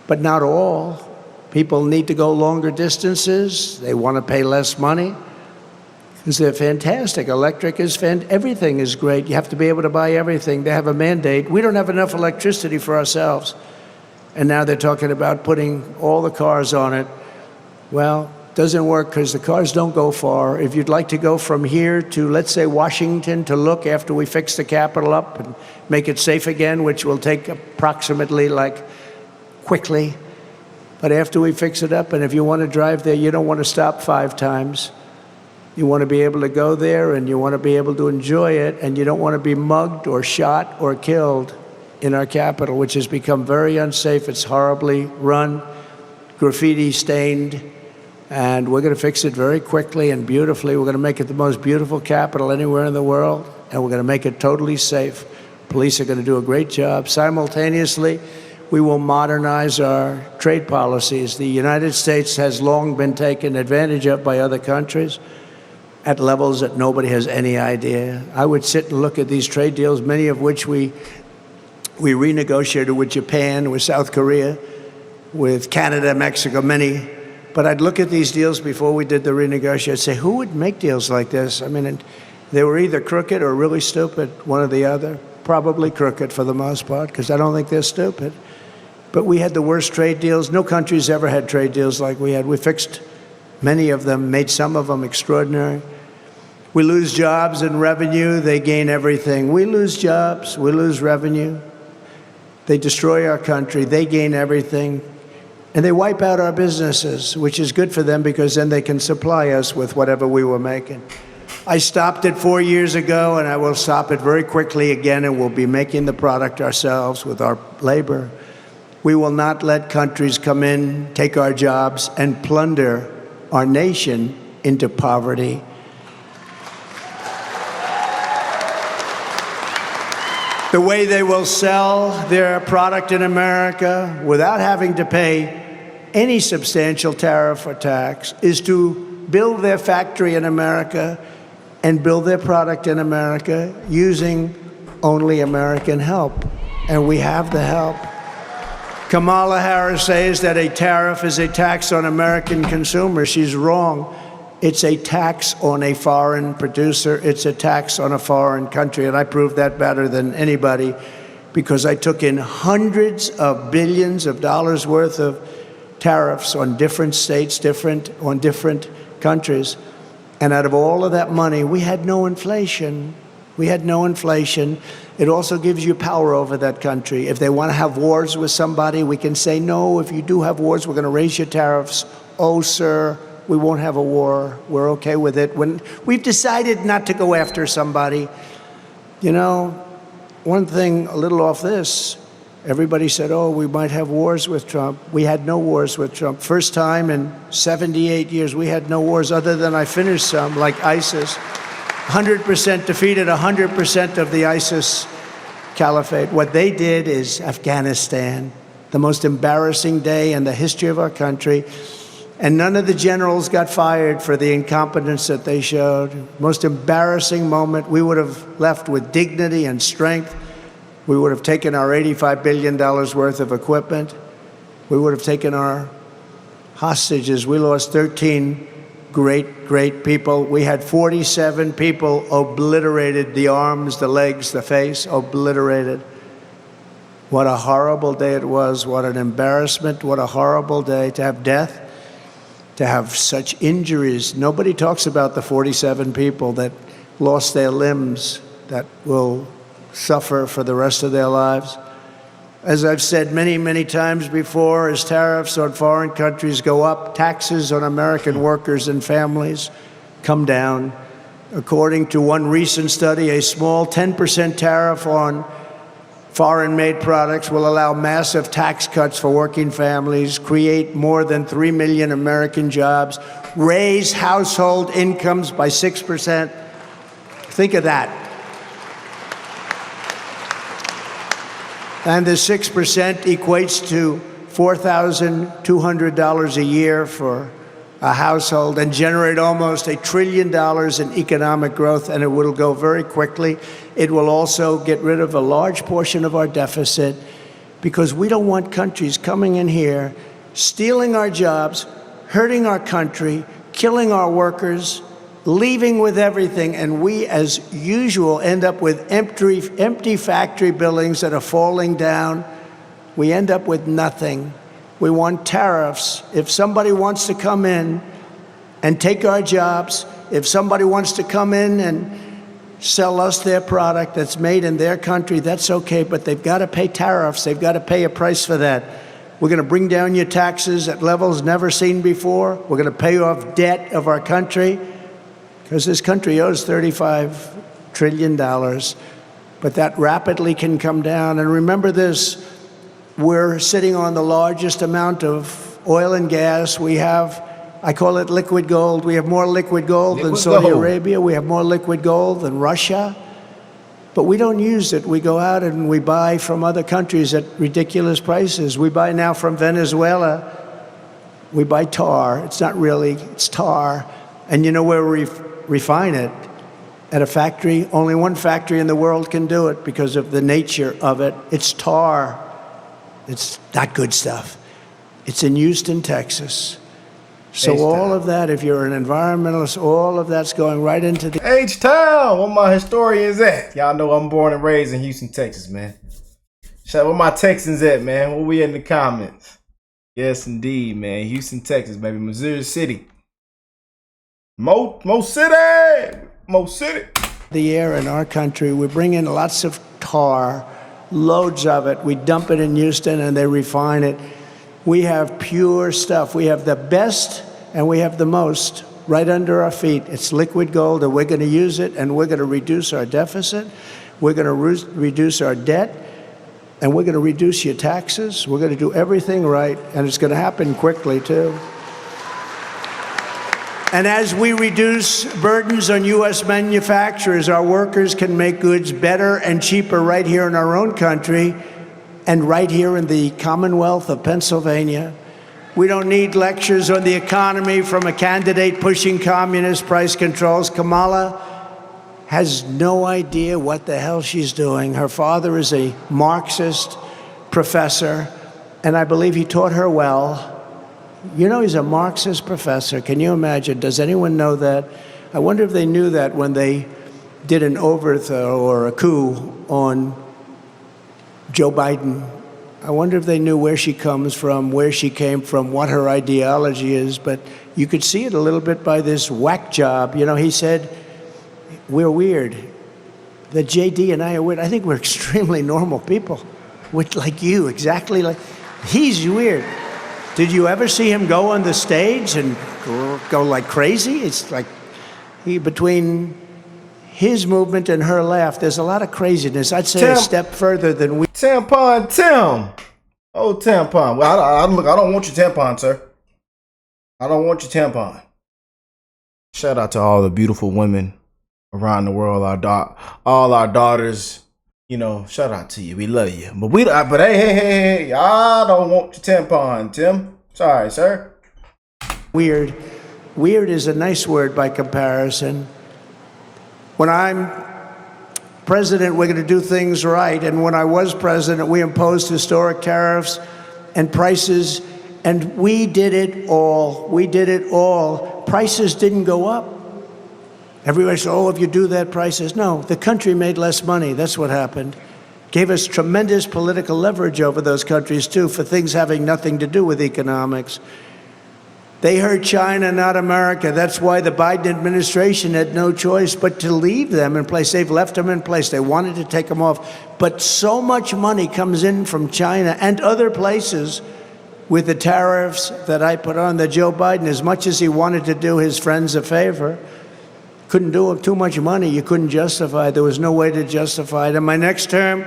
But not all. People need to go longer distances. They want to pay less money because they're fantastic. Electric is everything is great. You have to be able to buy everything. They have a mandate. We don't have enough electricity for ourselves. And now they're talking about putting all the cars on it. Well, it doesn't work because the cars don't go far. If you'd like to go from here to, let's say, Washington to look after we fix the Capitol up and make it safe again, which will take approximately quickly. But after we fix it up, and if you want to drive there, you don't want to stop 5 times. You want to be able to go there, and you want to be able to enjoy it, and you don't want to be mugged or shot or killed in our capital, which has become very unsafe. It's horribly run, graffiti stained, and we're going to fix it very quickly and beautifully. We're going to make it the most beautiful capital anywhere in the world, and we're going to make it totally safe. Police are going to do a great job. Simultaneously, we will modernize our trade policies. The United States has long been taken advantage of by other countries at levels that nobody has any idea. I would sit and look at these trade deals, many of which we renegotiated with Japan, with South Korea, with Canada, Mexico, many. But I'd look at these deals before we did the renegotiation. I'd say, who would make deals like this? I mean, they were either crooked or really stupid, one or the other. Probably crooked for the most part, because I don't think they're stupid. But we had the worst trade deals. No country's ever had trade deals like we had. We fixed many of them, made some of them extraordinary. We lose jobs and revenue. They gain everything. We lose jobs. We lose revenue. They destroy our country. They gain everything. And they wipe out our businesses, which is good for them because then they can supply us with whatever we were making. I stopped it 4 years ago, and I will stop it very quickly again, and we'll be making the product ourselves with our labor. We will not let countries come in, take our jobs, and plunder our nation into poverty. The way they will sell their product in America without having to pay any substantial tariff or tax is to build their factory in America and build their product in America using only American help. And we have the help. Kamala Harris says that a tariff is a tax on American consumers. She's wrong. It's a tax on a foreign producer. It's a tax on a foreign country. And I proved that better than anybody because I took in hundreds of billions of dollars worth of tariffs on different states, on different countries. And out of all of that money, we had no inflation. We had no inflation. It also gives you power over that country. If they want to have wars with somebody, we can say, no, if you do have wars, we're going to raise your tariffs. Oh, sir, we won't have a war. We're okay with it. When we've decided not to go after somebody, you know, one thing a little off this, everybody said, oh, we might have wars with Trump. We had no wars with Trump. First time in 78 years, we had no wars other than I finished some, like ISIS. 100% defeated 100% of the ISIS caliphate. What they did is Afghanistan, the most embarrassing day in the history of our country. And none of the generals got fired for the incompetence that they showed. Most embarrassing moment. We would have left with dignity and strength. We would have taken our $85 billion worth of equipment. We would have taken our hostages. We lost 13 great people. We had 47 people obliterated, the arms, the legs, the face, obliterated. What a horrible day it was. What an embarrassment. What a horrible day to have death, to have such injuries. Nobody talks about the 47 people that lost their limbs, that will suffer for the rest of their lives. As I've said many, many times before, as tariffs on foreign countries go up, taxes on American workers and families come down. According to one recent study, a small 10% tariff on foreign-made products will allow massive tax cuts for working families, create more than 3 million American jobs, raise household incomes by 6%. Think of that. And the 6% equates to $4,200 a year for a household and generate almost $1 trillion in economic growth, and it will go very quickly. It will also get rid of a large portion of our deficit because we don't want countries coming in here, stealing our jobs, hurting our country, killing our workers, leaving with everything, and we, as usual, end up with empty factory buildings that are falling down. We end up with nothing. We want tariffs. If somebody wants to come in and take our jobs, if somebody wants to come in and sell us their product that's made in their country, that's okay, but they've got to pay tariffs. They've got to pay a price for that. We're going to bring down your taxes at levels never seen before. We're going to pay off debt of our country because this country owes $35 trillion, but that rapidly can come down. And remember this, we're sitting on the largest amount of oil and gas. We have, I call it liquid gold. We have more liquid gold than Saudi Arabia. We have more liquid gold than Russia. But we don't use it. We go out and we buy from other countries at ridiculous prices. We buy now from Venezuela. We buy tar. It's not really, it's tar. And you know where we refine it? At a factory. Only one factory in the world can do it because of the nature of it. It's tar. It's not good stuff. It's in Houston, Texas. So all of that, if you're an environmentalist, all of that's going right into the H-Town. Where my historians at? Y'all know I'm born and raised in Houston, Texas, man. Shout out where my Texans at, man. Where we in the comments? Yes, indeed, man. Houston, Texas, baby. Missouri City. Mo City. Mo City. The air in our country. We bring in lots of tar, loads of it. We dump it in Houston and they refine it. We have pure stuff. We have the best and we have the most right under our feet. It's liquid gold, and we're going to use it, and we're going to reduce our deficit. We're going to reduce our debt, and we're going to reduce your taxes. We're going to do everything right, and it's going to happen quickly, too. And as we reduce burdens on U.S. manufacturers, our workers can make goods better and cheaper right here in our own country and right here in the Commonwealth of Pennsylvania. We don't need lectures on the economy from a candidate pushing communist price controls. Kamala has no idea what the hell she's doing. Her father is a Marxist professor, and I believe he taught her well. You know, he's a Marxist professor. Can you imagine? Does anyone know that? I wonder if they knew that when they did an overthrow or a coup on Joe Biden. I wonder if they knew where she comes from, where she came from, what her ideology is. But you could see it a little bit by this whack job. You know, he said, we're weird. That JD and I are weird. I think we're extremely normal people. Like you, exactly like. He's weird. Did you ever see him go on the stage and go like crazy? It's like between his movement and her laugh, there's a lot of craziness. I'd say a step further than we. Tampon Tim. Oh, tampon. Well, I don't want your tampon, sir. I don't want your tampon. Shout out to all the beautiful women around the world. All our daughters. You know, shout out to you. We love you. But hey, I don't want your tampon, Tim. Sorry, sir. Weird. Weird is a nice word by comparison. When I'm president, we're going to do things right. And when I was president, we imposed historic tariffs and prices, and we did it all. We did it all. Prices didn't go up. Everybody said, oh, if you do that, prices. No, the country made less money. That's what happened. gave us tremendous political leverage over those countries, too, for things having nothing to do with economics. They hurt China, not America. That's why the Biden administration had no choice but to leave them in place. They've left them in place. They wanted to take them off. But so much money comes in from China and other places with the tariffs that I put on that Joe Biden, as much as he wanted to do his friends a favor, couldn't do it. Too much money. You couldn't justify it. There was no way to justify it. In my next term,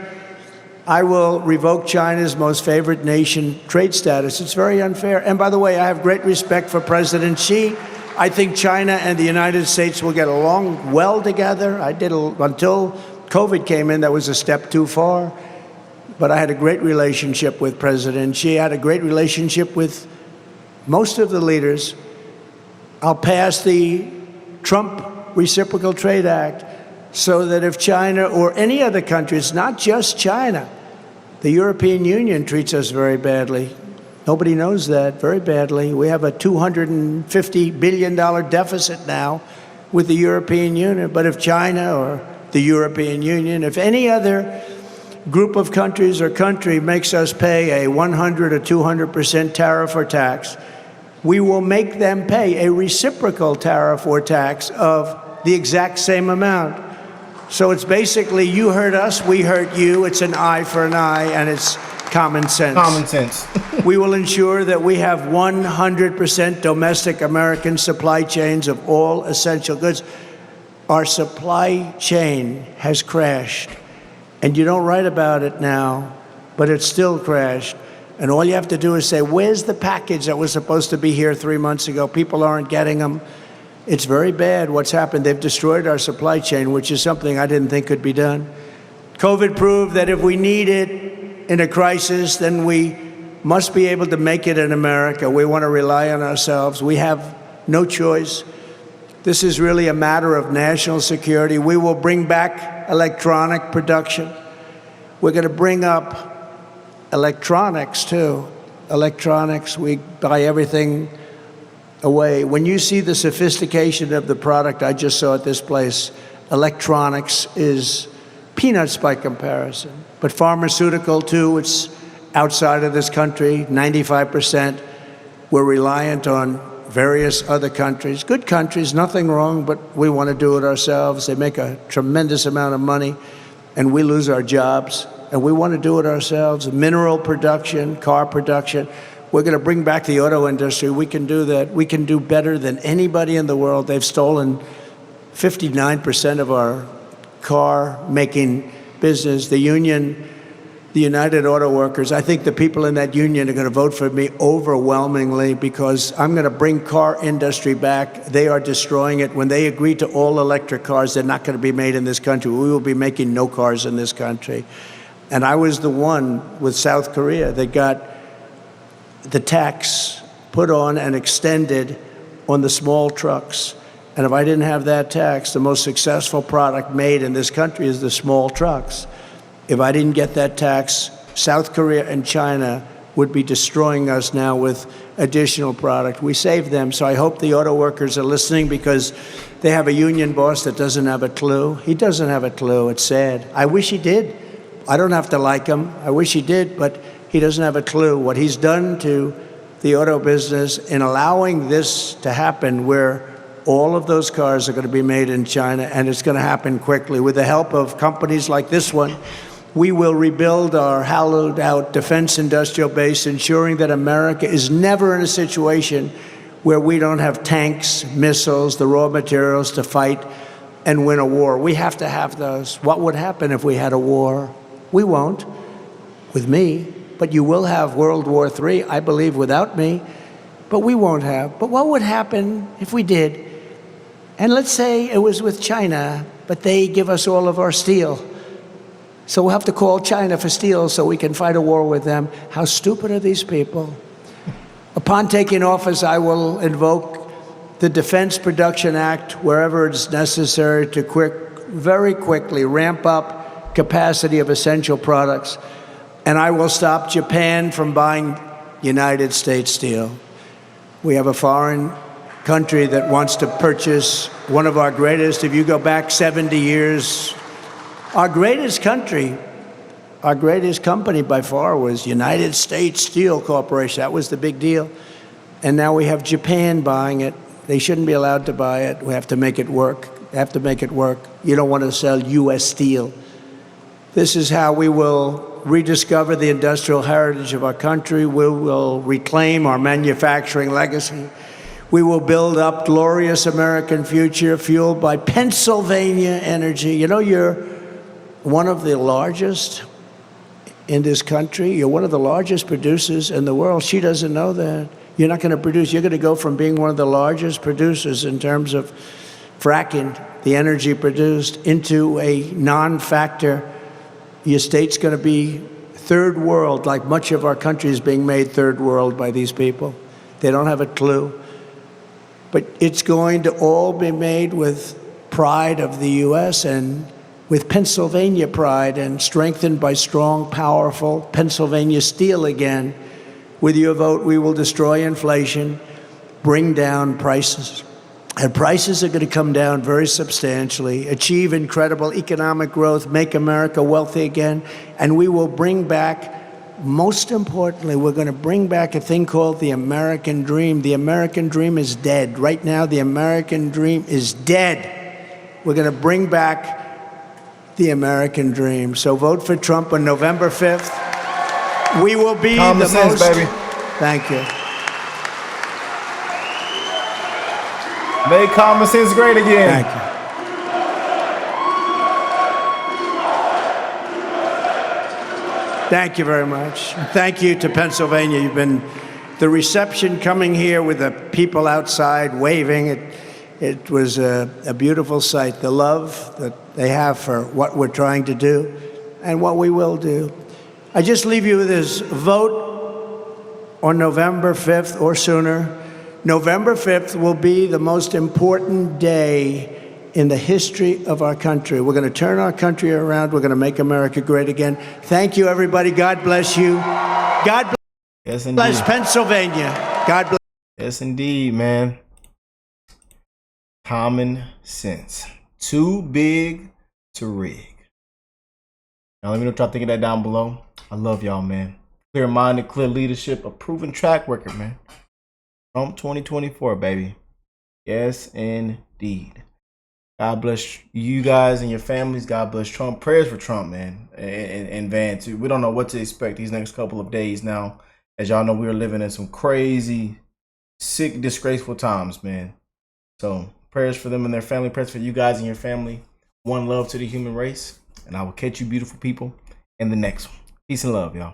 I will revoke China's most favored nation trade status. It's very unfair. And by the way, I have great respect for President Xi. I think China and the United States will get along well together. I did until COVID came in, that was a step too far. But I had a great relationship with President Xi. I had a great relationship with most of the leaders. I'll pass the Trump Reciprocal Trade Act so that if China or any other country, it's not just China, the European Union treats us very badly. Nobody knows that, very badly. We have a $250 billion deficit now with the European Union. But if China or the European Union, if any other group of countries or country makes us pay a 100 or 200% tariff or tax, we will make them pay a reciprocal tariff or tax of the exact same amount. So it's basically, you hurt us, we hurt you. It's an eye for an eye, and it's common sense. Common sense. We will ensure that we have 100% domestic American supply chains of all essential goods. Our supply chain has crashed, and you don't write about it now, but it's still crashed. And all you have to do is say, where's the package that was supposed to be here 3 months ago? People aren't getting them. It's very bad what's happened. They've destroyed our supply chain, which is something I didn't think could be done. COVID proved that if we need it in a crisis, then we must be able to make it in America. We want to rely on ourselves. We have no choice. This is really a matter of national security. We will bring back electronic production. We're going to bring up electronics, too. Electronics, we buy everything away. When you see the sophistication of the product I just saw at this place, electronics is peanuts by comparison. But pharmaceutical, too, it's outside of this country, 95%. We're reliant on various other countries. Good countries, nothing wrong, but we want to do it ourselves. They make a tremendous amount of money, and we lose our jobs, and we want to do it ourselves. Mineral production, car production. We're going to bring back the auto industry. We can do that. We can do better than anybody in the world. They've stolen 59% of our car-making business. The union, the United Auto Workers, I think the people in that union are going to vote for me overwhelmingly because I'm going to bring car industry back. They are destroying it. When they agree to all electric cars, they're not going to be made in this country. We will be making no cars in this country. And I was the one with South Korea that got the tax put on and extended on the small trucks. And if I didn't have that tax, the most successful product made in this country is the small trucks. If I didn't get that tax, South Korea and China would be destroying us now with additional product. We saved them, so I hope the auto workers are listening because they have a union boss that doesn't have a clue. He doesn't have a clue. It's sad. I wish he did. I don't have to like him. I wish he did, but he doesn't have a clue what he's done to the auto business in allowing this to happen where all of those cars are going to be made in China, and it's going to happen quickly. With the help of companies like this one, we will rebuild our hollowed-out defense industrial base, ensuring that America is never in a situation where we don't have tanks, missiles, the raw materials to fight and win a war. We have to have those. What would happen if we had a war? We won't, with me. But you will have World War III, I believe, without me. But we won't have. But what would happen if we did? And let's say it was with China, but they give us all of our steel. So we'll have to call China for steel so we can fight a war with them. How stupid are these people? Upon taking office, I will invoke the Defense Production Act wherever it's necessary to very quickly ramp up capacity of essential products. And I will stop Japan from buying United States steel. We have a foreign country that wants to purchase one of our greatest, if you go back 70 years, our greatest country, our greatest company by far was United States Steel Corporation. That was the big deal. And now we have Japan buying it. They shouldn't be allowed to buy it. We have to make it work. They have to make it work. You don't want to sell U.S. steel. This is how we will rediscover the industrial heritage of our country. We will reclaim our manufacturing legacy. We will build up glorious American future fueled by Pennsylvania energy. You know, you're one of the largest in this country. You're one of the largest producers in the world. She doesn't know that. You're not going to produce. You're going to go from being one of the largest producers in terms of fracking, the energy produced, into a non-factor. Your state's going to be third world, like much of our country is being made third world by these people. They don't have a clue. But it's going to all be made with pride of the U.S. and with Pennsylvania pride, and strengthened by strong, powerful Pennsylvania steel again. With your vote, we will destroy inflation, bring down prices. And prices are going to come down very substantially, achieve incredible economic growth, make America wealthy again, and we will bring back, most importantly, we're going to bring back a thing called the American dream. The American dream is dead. Right now, the American dream is dead. We're going to bring back the American dream. So vote for Trump on November 5th. We will be Common sense, baby. Thank you. Make common sense great again. Thank you. Thank you very much. Thank you to Pennsylvania. You've been, the reception coming here with the people outside waving, it was a beautiful sight. The love that they have for what we're trying to do and what we will do. I just leave you with this: vote on November 5th or sooner. November 5th will be the most important day in the history of our country. We're going to turn our country around. We're going to make America great again. Thank you, everybody. God bless you. God bless Pennsylvania. God bless. Yes, indeed, man. Common sense. Too big to rig. Now, let me know what y'all think of that down below. I love y'all, man. Clear-minded, clear leadership, a proven track record, man. Trump 2024, baby. Yes, indeed. God bless you guys and your families. God bless Trump. Prayers for Trump, man, and Van, too. We don't know what to expect these next couple of days now. As y'all know, we are living in some crazy, sick, disgraceful times, man. So prayers for them and their family. Prayers for you guys and your family. One love to the human race. And I will catch you beautiful people in the next one. Peace and love, y'all.